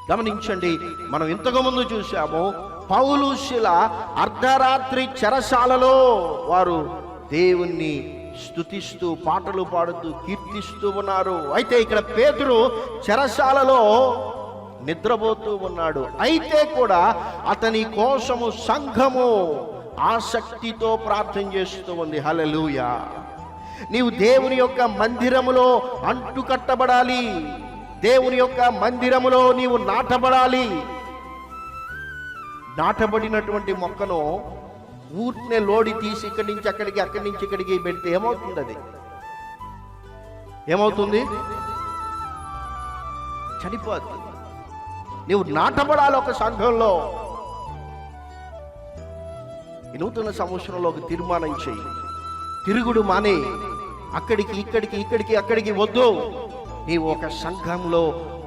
గమనించండి, మనం ఇంతకు ముందు చూసాము, పౌలు శీల అర్ధరాత్రి చెరసాలలో వారు దేవుణ్ణి స్తుతిస్తూ పాటలు పాడుతూ కీర్తిస్తూ ఉన్నారు. అయితే ఇక్కడ పేతురు చెరసాలలో నిద్రపోతూ ఉన్నాడు. అయితే కూడా అతని కోసము సంఘము ఆసక్తితో ప్రార్థన చేస్తూ ఉంది. హల్లెలూయా. నీవు దేవుని యొక్క మందిరములో అంటుకట్టబడాలి, దేవుని యొక్క మందిరములో నీవు నాటబడాలి. నాటబడినటువంటి మొక్కను ఊరినే లోడి తీసి ఇక్కడి నుంచి అక్కడికి, అక్కడి నుంచి ఇక్కడికి పెడితే ఏమవుతుంది? అది ఏమవుతుంది? చనిపోతుంది. నీవు నాటబడాలి ఒక సంఘంలో. ఈ నూతన సంవత్సరంలో ఒక తీర్మానం చేయి. తిరుగుడు మానే, అక్కడికి ఇక్కడికి ఇక్కడికి అక్కడికి వద్దు. నీవు ఒక సంఘంలో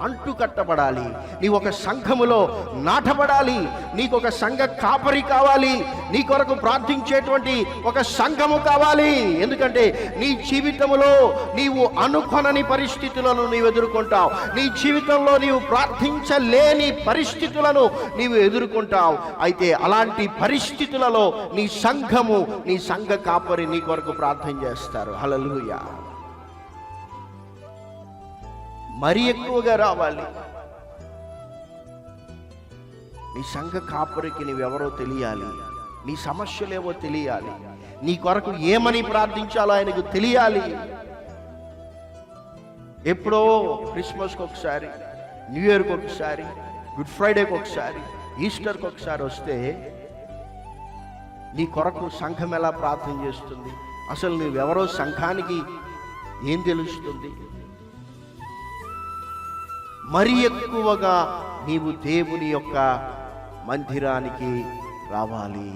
అంటుకట్టబడాలి, నీవు ఒక సంఘములో నాటబడాలి. నీకు ఒక సంఘ కాపరి కావాలి, నీ కొరకు ప్రార్థించేటువంటి ఒక సంఘము కావాలి. ఎందుకంటే నీ జీవితంలో నీవు అనుకొనని పరిస్థితులను నీవు ఎదుర్కొంటావు. నీ జీవితంలో నీవు ప్రార్థించలేని పరిస్థితులను నీవు ఎదుర్కొంటావు. అయితే అలాంటి పరిస్థితులలో నీ సంఘము, నీ సంఘ కాపరి నీ కొరకు ప్రార్థన చేస్తారు. హల్లెలూయా. మరి ఎక్కువగా రావాలి. నీ సంఘ కాపరికి నీవెవరో తెలియాలి, నీ సమస్యలేవో తెలియాలి, నీ కొరకు ఏమని ప్రార్థించాలో ఆయనకు తెలియాలి. ఎప్పుడో క్రిస్మస్కి ఒకసారి, న్యూ ఇయర్కి ఒకసారి, గుడ్ ఫ్రైడేకి ఒకసారి, ఈస్టర్కి ఒకసారి వస్తే నీ కొరకు సంఘం ఎలా ప్రార్థన చేస్తుంది? అసలు నువ్వెవరో సంఘానికి ఏం తెలుస్తుంది? మరి ఎక్కువగా నీవు దేవుని యొక్క మందిరానికి రావాలి.